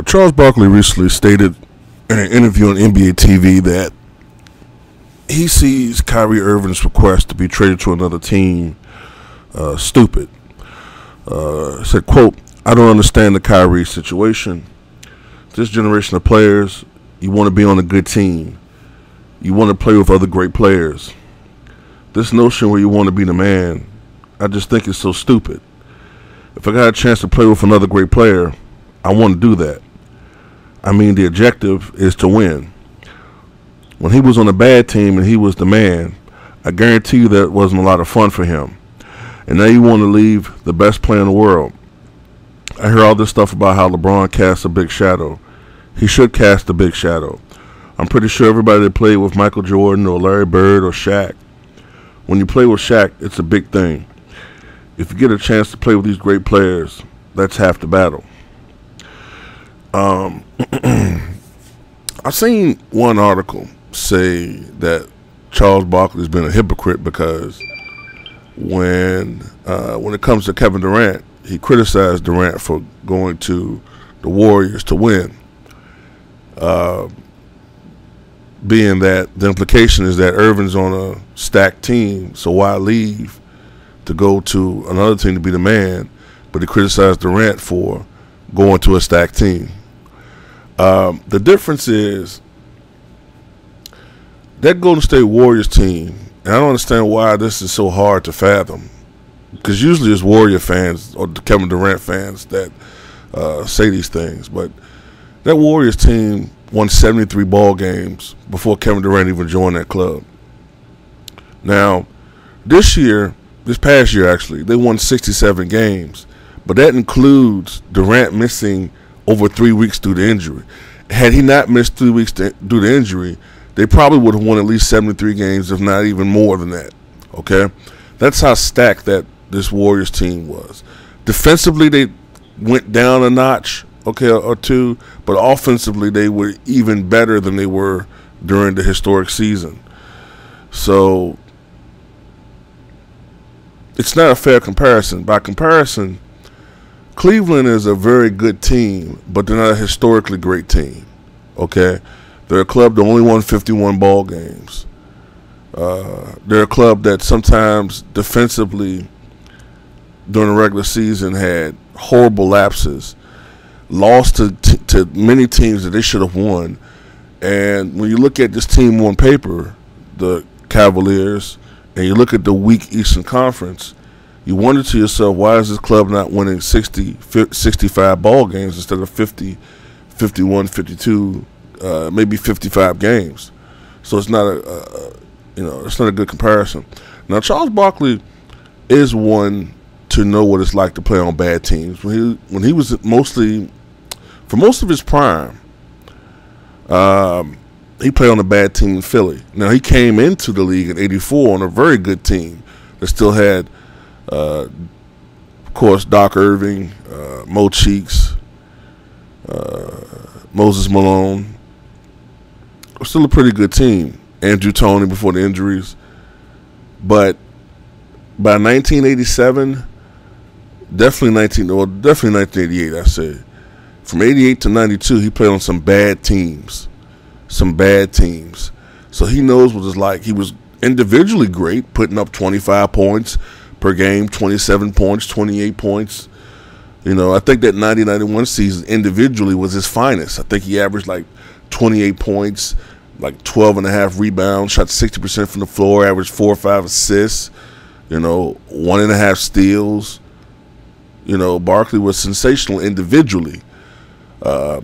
Charles Barkley recently stated in an interview on NBA TV that he sees Kyrie Irving's request to be traded to another team stupid. Said, quote, "I don't understand the Kyrie situation. This generation of players, you want to be on a good team. You want to play with other great players. This notion where you want to be the man, I just think it's so stupid. If I got a chance to play with another great player, I want to do that. I mean, the objective is to win. When he was on a bad team and he was the man, I guarantee you that it wasn't a lot of fun for him. And now you want to leave the best player in the world. I hear all this stuff about how LeBron casts a big shadow. He should cast a big shadow. I'm pretty sure everybody that played with Michael Jordan or Larry Bird or Shaq, when you play with Shaq, it's a big thing. If you get a chance to play with these great players, that's half the battle." I've seen one article say that Charles Barkley has been a hypocrite because when it comes to Kevin Durant, he criticized Durant for going to the Warriors to win. Being that the implication is that Irving's on a stacked team, so why leave to go to another team to be the man? But he criticized Durant for going to a stacked team. The difference is that Golden State Warriors team, and I don't understand why this is so hard to fathom, because usually it's Warrior fans or Kevin Durant fans that say these things, but that Warriors team won 73 ball games before Kevin Durant even joined that club. Now, this past year actually, they won 67 games, but that includes Durant missing over 3 weeks due to injury. Had he not missed 3 weeks due to injury, they probably would have won at least 73 games, if not even more than that. Okay? That's how stacked that this Warriors team was. Defensively, they went down a notch, okay, or two, but offensively, they were even better than they were during the historic season. So, it's not a fair comparison. By comparison, Cleveland is a very good team, but they're not a historically great team, okay? They're a club that only won 51 ball games. They're a club that sometimes defensively during the regular season had horrible lapses, lost to many teams that they should have won. And when you look at this team on paper, the Cavaliers, and you look at the weak Eastern Conference, you wonder to yourself, why is this club not winning 60, 65 ball games instead of 50, 51, 52, maybe 55 games? So it's not it's not a good comparison. Now, Charles Barkley is one to know what it's like to play on bad teams. When he was for most of his prime, he played on a bad team in Philly. Now, he came into the league in '84 on a very good team that still had, of course, Doc Irving, Mo Cheeks, Moses Malone. Still a pretty good team. Andrew Toney before the injuries. But by 1987, definitely 1988, I said. From 88 to 92, he played on some bad teams. So he knows what it's like. He was individually great, putting up 25 points per game, 27 points, 28 points. I think that 90-91 season individually was his finest. I think he averaged like 28 points, like 12.5 rebounds, shot 60% from the floor, averaged 4 or 5 assists, 1.5 steals. Barkley was sensational individually. I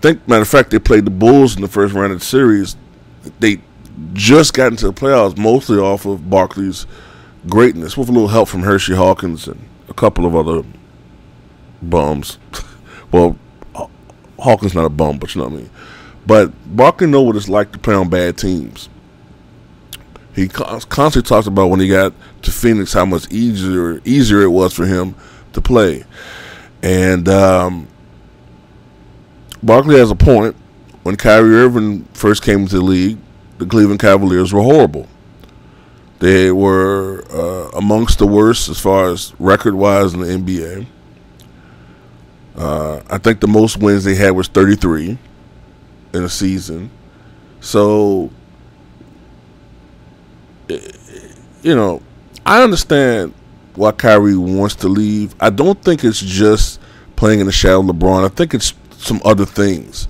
think, matter of fact, they played the Bulls in the first round of the series. They just got into the playoffs mostly off of Barkley's greatness, with a little help from Hershey Hawkins and a couple of other bums. Well, Hawkins not a bum, but you know what I mean. But Barkley know what it's like to play on bad teams. He constantly talks about when he got to Phoenix how much easier it was for him to play. And Barkley has a point. When Kyrie Irving first came into the league, the Cleveland Cavaliers were horrible. They were amongst the worst as far as record-wise in the NBA. I think the most wins they had was 33 in a season. So, I understand why Kyrie wants to leave. I don't think it's just playing in the shadow of LeBron. I think it's some other things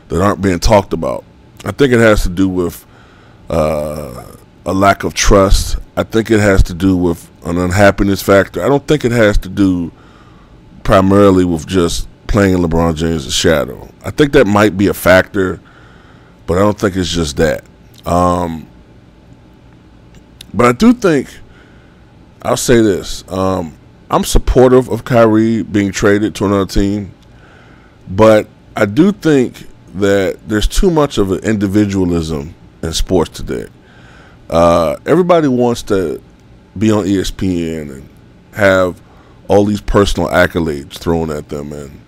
that aren't being talked about. I think it has to do with a lack of trust. I think it has to do with an unhappiness factor. I don't think it has to do primarily with just playing in LeBron James' shadow. I think that might be a factor, but I don't think it's just that. But I do think, I'll say this, I'm supportive of Kyrie being traded to another team, but I do think that there's too much of an individualism in sports today. Everybody wants to be on ESPN and have all these personal accolades thrown at them and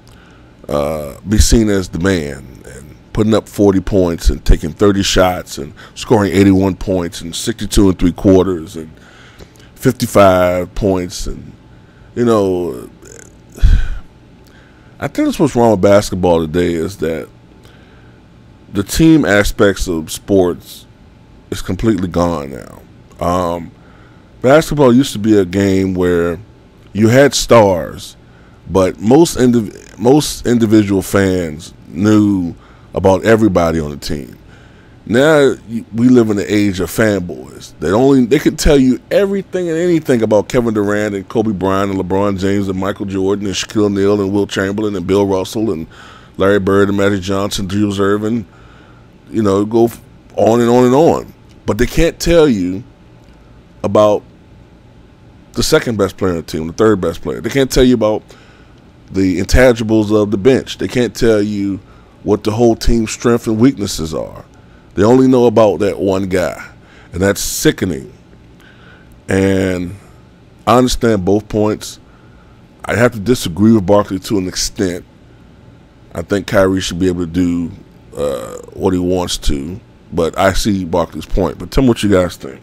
be seen as the man and putting up 40 points and taking 30 shots and scoring 81 points and 62 3/4 and 55 points. And, I think that's what's wrong with basketball today, is that the team aspects of sports is completely gone now. Basketball used to be a game where you had stars, but most individual fans knew about everybody on the team. Now we live in the age of fanboys. They can tell you everything and anything about Kevin Durant and Kobe Bryant and LeBron James and Michael Jordan and Shaquille O'Neal and Will Chamberlain and Bill Russell and Larry Bird and Magic Johnson, Jules Irving. Go on and on and on. But they can't tell you about the second best player on the team, the third best player. They can't tell you about the intangibles of the bench. They can't tell you what the whole team's strengths and weaknesses are. They only know about that one guy, and that's sickening. And I understand both points. I have to disagree with Barkley to an extent. I think Kyrie should be able to do what he wants to, but I see Barkley's point. But tell me what you guys think.